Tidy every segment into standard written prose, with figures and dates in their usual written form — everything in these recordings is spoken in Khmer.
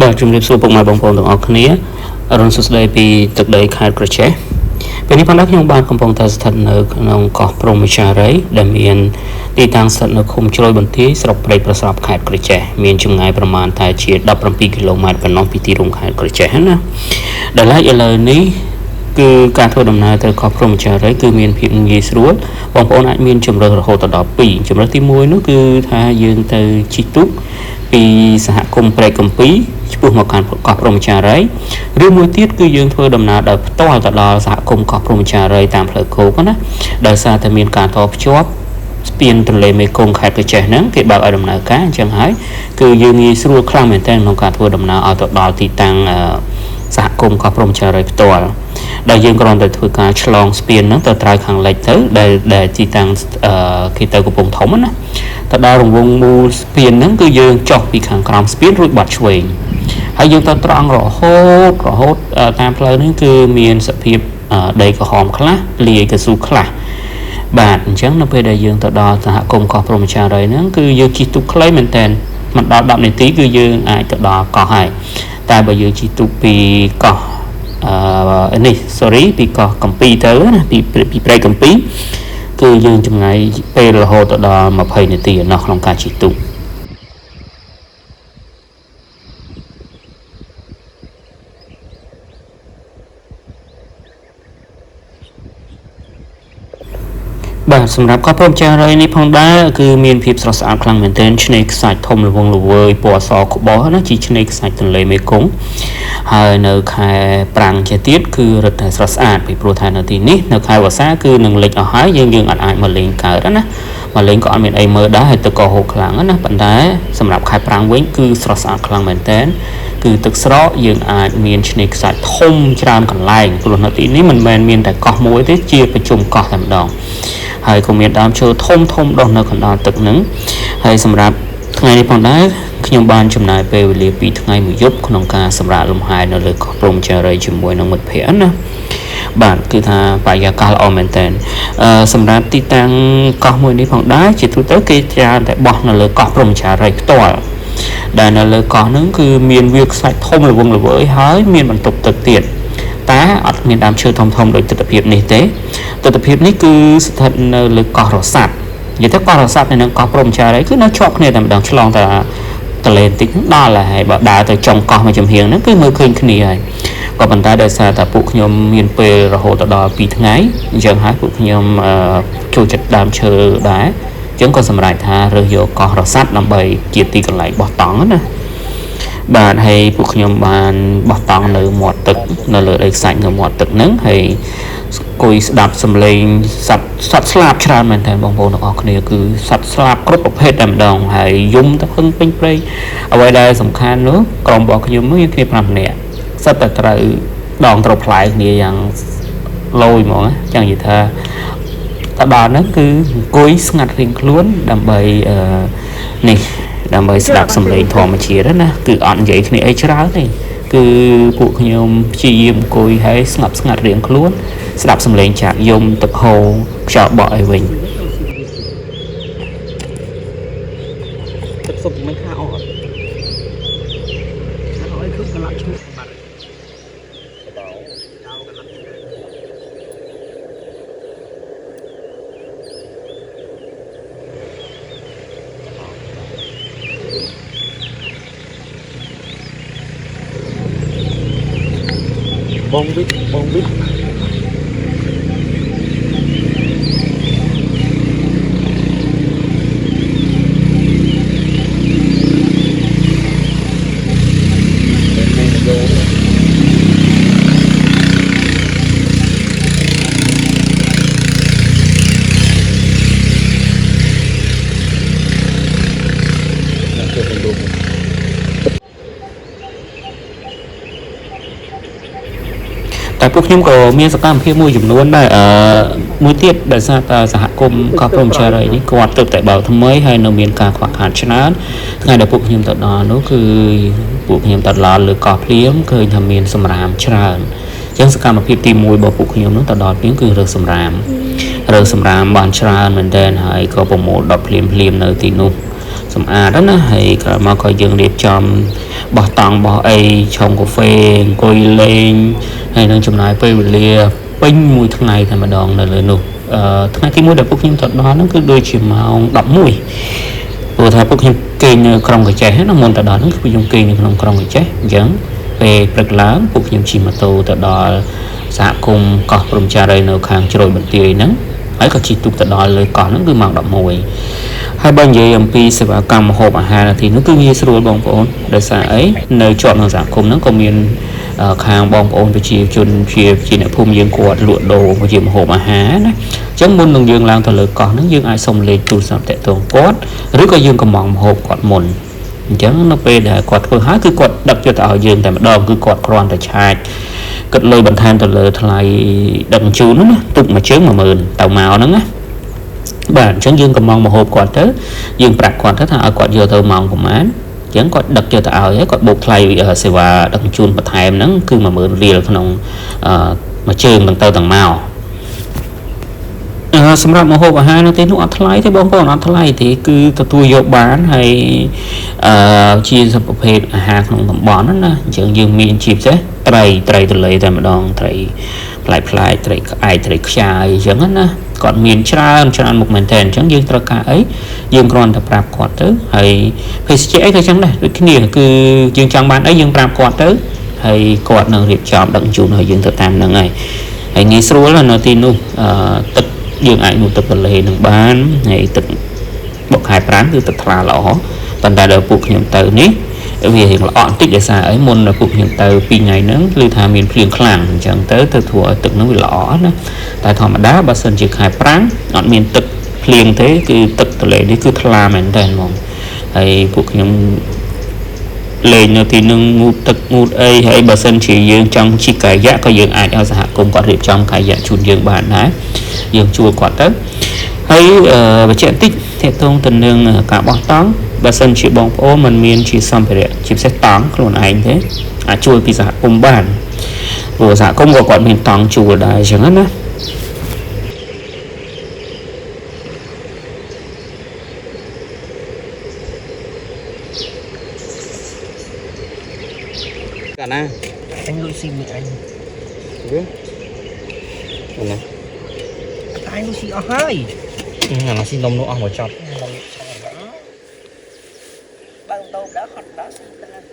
បាទជំរាបសួរពុកម៉ែបងប្អូនទាំងអស់គ្នាអរុនសុស្ដីពីទឹកដីខេត្តក្រចេះពេលនេះផងដែរខ្ញុំបានកំពុងតែស្ថិតនៅក្នុងកោះព្រហ្មចារីយ៍ដែលមានទីតាំងស្ថិតនៅឃុំជ្រោយបន្ទាយស្រុកព្រៃប្រសពខេត្តក្រចេះមានចម្ងាយប្រមាណតែជា17គីឡូម៉ែត្រប៉ុណ្ណោះពីទីរួមខេត្តក្រចេះណាដែលឡែកឥឡូវនេះគឺការធ្វើដំណើរទៅកោះព្រហ្មចារីយ៍គឺមានភាពងាយស្រួលបងប្អូនអាចមានជម្រើសរហូតដល់2ជម្រើសទី1នោះគឺថាយើងទៅជិះទូកពីសហគមន៍ព្រែកកំពីឆ្ពោះមកកាន់កោះព្រហ្មចារីយ៍ឬមួយទៀតគឺយើងធ្វើដំណើរដោយផ្ទាល់ទៅដល់សហគមន៍កោះព្រហ្មចារីយ៍តាមផ្លូវគោកណាដោយសារតែមានការតភ្ជាប់ស្ពានទន្លេមេគង្គខេត្តក្រចេះហ្នឹងគេបើកឲ្យដំណើរការអញ្ចឹងហើយគឺយើងងាយស្រួលខ្លាំងមែនទែនក្នុងការធ្វើដំណើរឲ្យទៅដល់ទីតាំងសហគមន៍កោះព្រហ្មចារីយ៍ផ្ទាល់ដែលយើងគ្រាន់តែធ្វើការឆ្លងស្ពានហ្នឹងទៅត្រើយខាងលិចទៅដែលទីតាំងគេទៅកំពង់ធំណាទៅដល់រង្វង់មូលស្ពានហ្នឹងគឺយើងចុះពីខាងក្រោមស្ពានរួចបាត់ឆ្វេងហើយយើងទៅត្រង់រហូតតាមផ្លូវនេះគឺមានសភាពដីក្រហមខ្លះលាយកស៊ូខ្លះបាទអញ្ចឹងនៅពេលដែលយើងទៅដល់សហគមន៍កោះព្រហ្មចារីយ៍ហ្នឹងគឺយើងជិះទូកខ្លីមែនតើមិនដល់10នាទីគឺយើងអាចទៅដល់កោះហើយតែបើយើងជិះទូកពីកោះពីកោះកំពីទៅណាពីព្រៃកំពីគឺយើងចំណាយពេលរហូតដល់20នាទីនៅក្នុងការជិះទូកបាទសម្រាប់កោះព្រហ្មចារីយ៍នេះផងដែរគឺមានភាពស្រស់ស្អាតខ្លាំងមែនទែនឆ្នេរខ្សាច់ធំល្វឹងល្វើយពណ៌សក្បោះណាជាឆ្នេរខ្សាច់ទន្លេមេគង្គហើយនៅខែប្រាំងជាទៀតគឺរឹតតែស្រស់ស្អាតពីព្រោះថានៅទីនេះនៅខែវស្សាគឺនឹងលិចអស់ហើយយើងអាចមកលេងកើតណាមកលេងក៏អត់មានអីមើលដែរហើយទឹកក៏ហូរខ្លាំងណាប៉ុន្តែសម្រាប់ខែប្រាំងវិញគឺស្រស់ស្អាតខ្លាំងមែនទែនគឺទឹកស្រកយើងអាចមានឆ្នេរខ្សាច់ធំច្រើនកន្លែងព្រោះនៅទីនេះមិនមែនមានតែកោះមួយទេជាប្រជុំកោះតែម្ដងហើយក៏មានដើមឈើធំដុះនៅកណ្ដាលទឹកហ្នឹងហើយសម្រាប់ថ្ងៃនេះផងដែរខ្ញុំបានចំណាយពេលវេលា2ថ្ងៃ1យប់ក្នុងការសម្រាកលំហែនៅលើកោះព្រហ្មចារីយ៍ជាមួយនឹងមិត្តភ័ក្តិណាបាទគឺថាបរិយាកាសល្អមែនតើសម្រាប់ទីតាំងកោះមួយនេះផងដែរជាទូទៅគេច្រើនតែបោះនៅលើកោះព្រហ្មចារីយ៍ផ្ទាល់ដែលនៅលើកោះហ្នឹងគឺមានវាលខ្សាច់ធំល្វឹងល្វើយហើយមានបន្ទប់ទឹកទៀតតែអត់មានដើមឈើធំដូចទិដ្ឋភាពនេះទេទិដ្ឋភាពនេះគឺស្ថិតនៅលើកោះរស័ព្ទនិយាយទៅកោះរស័ព្ទនៅនឹងកោះព្រហ្មចារីយ៍គឺនៅជាប់គ្នាតែម្ដងឆ្លងតែទន្លេបន្តិចដល់ហើយបើដើរទៅចុងកោះមួយចំហៀងហ្នឹងគឺមើលឃើញគ្នាហើយក៏ប៉ុន្តែដោយសារតែពួកខ្ញុំមានពេលរហូតដល់2ថ្ងៃអញ្ចឹងហើយពួកខ្ញុំចូលចិត្តដើមឈើដែរអញ្ចឹងក៏សម្រេចថារើសយកកោះរស័ព្ទដើម្បីជាទីកន្លែងបោះតង់ណាបាទហើយពួកខ្ញុំបានបោះតង់នៅមាត់ទឹកនៅលើដីខ្សាច់នៅមាត់ទឹកហ្នឹងហើយអង្គុយស្ដាប់សំឡេងសត្វស្លាបច្រើនមែនតើបងប្អូនទាំងអស់គ្នាគឺសត្វស្លាបគ្រប់ប្រភេទតែម្ដងហើយយំទៅហឹងពេញព្រៃអ្វីដែលសំខាន់នោះក្រុមរបស់ខ្ញុំមានគ្នា5នាក់សិតតែត្រូវត្រូវផ្លែគ្នាយ៉ាងលយហ្មងចឹងនិយាយថាទៅដល់ហ្នឹងគឺអង្គុយស្ងាត់រៀងខ្លួនដើម្បីដើម្បីស្ដាប់សំឡេងធម្មជាតិណាគឺអត់និយាយគ្នាអីច្រើនទេគឺពួកខ្ញុំព្យាយាមអង្គុយហើយស្ងាត់រៀងខ្លួនស្ដាប់សំឡេងចាក់យំទឹកហូរខ្យល់បក់អីវិញទឹកសុបមិនខាអត់អត់គឺកន្លះឈ្មោះបាត់បងវិទ្យតែពួកខ្ញុំក៏មានសកម្មភាពមួយចំនួនដែរមួយទៀតដែលសារតែសហគមន៍កោះព្រហ្មចារីយ៍នេះគាត់ទៅតែបើកថ្មីហើយនៅមានការខ្វះខាតច្រើនថ្ងៃដែលពួកខ្ញុំទៅដល់នោះគឺពួកខ្ញុំទៅដល់លើកោះភ្លៀងឃើញថាមានសម្រាមច្រើនអញ្ចឹងសកម្មភាពទី1របស់ពួកខ្ញុំនោះទៅដល់ភ្លៀងគឺរើសសម្រាមបានច្រើនមែនទែនហើយក៏ប្រមូលដុតភ្លាមនៅទីនោះ សម្អាតណាហើយក្រោយមកក៏យើងរៀបចំបោះតង់បោះអីឆុងកាហ្វេអង្គុយលេងហើយនឹងចំណាយពេលវេលាពេញមួយថ្ងៃតែម្ដងនៅលើនោះថ្ងៃទី1ដែលពួកខ្ញុំទៅដល់ហ្នឹងគឺដូចជាម៉ោង11ព្រោះថាពួកខ្ញុំគេងនៅក្រុងកាចេះណាមុនទៅដល់ហ្នឹងគឺពួកខ្ញុំគេងនៅក្នុងក្រុងកាចេះអញ្ចឹងពេលព្រឹកឡើងពួកខ្ញុំជិះម៉ូតូទៅដល់សហគមន៍កោះព្រំចារីនៅខាងជ្រោយបន្ទាយហ្នឹងហើយក៏ជិះទូកទៅដល់លើកោះហ្នឹងគឺម៉ោង11ហើយបើនិយាយអំពីសេវាកម្មម្ហូបអាហារនៅទីនោះគឺងាយស្រួលបងប្អូនដោយសារអីនៅជាប់នឹងសហគមន៍ហ្នឹងក៏មានខាងបងប្អូនប្រជាជនជាអ្នកភូមិយើងគាត់លក់ដូរជាម្ហូបអាហារណាអញ្ចឹងមុននឹងយើងឡើងទៅលើកោះហ្នឹងយើងអាចសុំលេខទូរស័ព្ទតាក់ទងគាត់ឬក៏យើងកំងម្ហូបគាត់មុនអញ្ចឹងនៅពេលដែលគាត់ធ្វើហើយគឺគាត់ដឹកយកទៅឲ្យយើងតែម្ដងគឺគាត់គ្រាន់តែឆាចគិតលុយបន្ថែមទៅលើថ្លៃដឹកជញ្ជូនហ្នឹងណាទុកមួយជើង 10000 ទៅមកហ្នឹងណាបាទអញ្ចឹងយើងកំងម្ហូបគាត់ទៅយើងប្រាប់គាត់ទៅថាឲ្យគាត់យកទៅម៉ោងប្រហែលអញ្ចឹងគាត់ដឹកយកទៅឲ្យហើយគាត់បូកថ្លៃសេវាដឹកជញ្ជូនបន្ថែមហ្នឹងគឺ 10000 រៀលក្នុងមួយជើងទាំងទៅទាំងមកសម្រាប់ម្ហូបអាហារនៅទីនោះអត់ថ្លៃទេបងប្អូនអត់ថ្លៃទេគឺទទួលយកបានហើយជាប្រភេទអាហារក្នុងតំបន់ណាអញ្ចឹងយើងមានជាពិសេសត្រីទន្លេតែម្ដងត្រីផ្លែត្រីក្អែកត្រីខ្ចាយអញ្ចឹងណាគាត់មានច្រើនមុខមែនតើអញ្ចឹងយើងត្រូវការអីយើងគ្រាន់តែប្រាប់គាត់ទៅហើយភេសជ្ជៈអីក៏ចឹងដែរដូចគ្នាគឺយើងចង់បានអីយើងប្រាប់គាត់ទៅហើយគាត់នឹងរៀបចំដឹកជញ្ជូនឲ្យយើងទៅតាមហ្នឹងហើយងាយស្រួលនៅទីនោះទឹកយើងអាចងូតទឹកទន្លេនឹងបានហើយទឹកបកខែប្រាំងគឺទឹកថ្លាល្អប៉ុន្តែដល់ពួកខ្ញុំទៅនេះវារៀងល្អបន្តិចដោយសារអីមុនដល់ពួកខ្ញុំទៅ2ថ្ងៃហ្នឹងគឺថាមានភ្លៀងខ្លាំងអញ្ចឹងទៅធ្វើឲ្យទឹកហ្នឹងវាល្អណាតែធម្មតាបើសិនជាខែប្រាំងអត់មានទឹកភ្លៀងទេគឺទឹកទន្លេនេះគឺថ្លាមែនតើហ្មងហើយពួកខ្ញុំលេងនៅទីនឹងងូតទឹកងូតអីហើយបើសិនជាយើងចង់ជិះកាយៈក៏យើងអាចឲ្យសហគមន៍គាត់រៀបចំកាយៈជូនយើងបានដែរយើងជួលគាត់ទៅហើយបញ្ជាក់បន្តិចទាក់ទងទៅនឹងការបោះតង់បើសិនជាបងប្អូនមិនមានជាសម្ភារៈជាពិសេសតង់ខ្លួនឯងទេអាចជួលពីសហគមន៍បានព្រោះសហគមន៍ក៏គាត់មានតង់ជួលដែរអញ្ចឹងណាកាលណាអញលុយស៊ីមីអញវិញណាតែលុយស៊ីអស់ហើយអាណាស៊ីនំនោះអស់មកចប់បើតោដល់ហត់ដល់ស៊ីដល់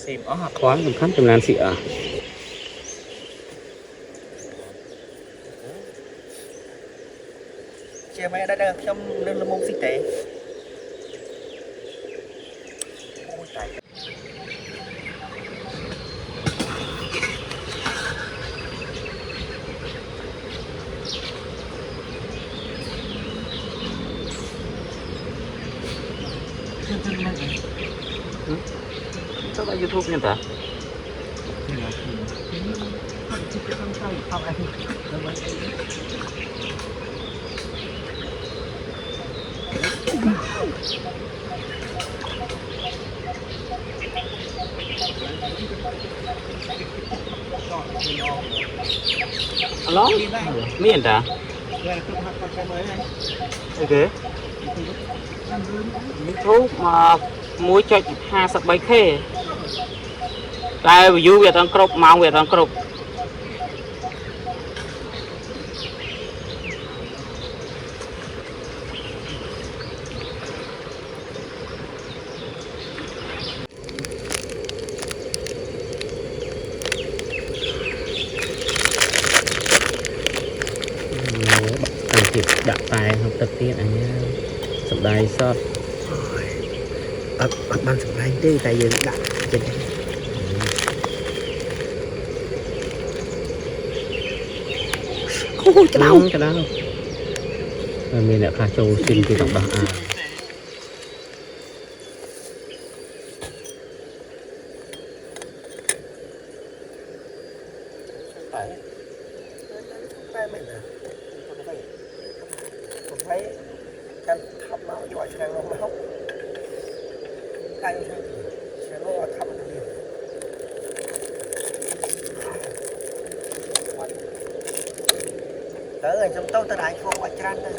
ស៊ីអស់ខ្លាំងសំខាន់ចំណានស៊ីអស់ជាមិនដែរខ្ញុំលើលំងស៊ីទេអូយតែSao lại YouTube nhân ta? Alo? Miền ta? Ok. YouTube mà muối cho 53k តែ view វាអត់គ្រប់ម៉ោងវាអត់គ្រប់ដាក់តែក្នុងទឹកទៀតអញសំដាយសតអត់បានសម្ដែងទេតែយើងដាក់ចេញអូច្រៅមានអ្នកខ្លះចូលស៊ីនពីទាំងដោះអាតែមិនណាผมthấy em thăm nó giỏi sang luôn mà không anh sẽ nó thăm được nhiều tới ngày trong tôi ta đại không phải trăn đây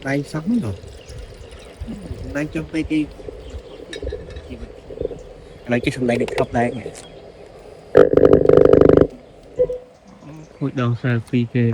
Đây sống rồi. Đang trong đây đi. Lấy cái sân đây được khóc đây. Hội đồng selfie kê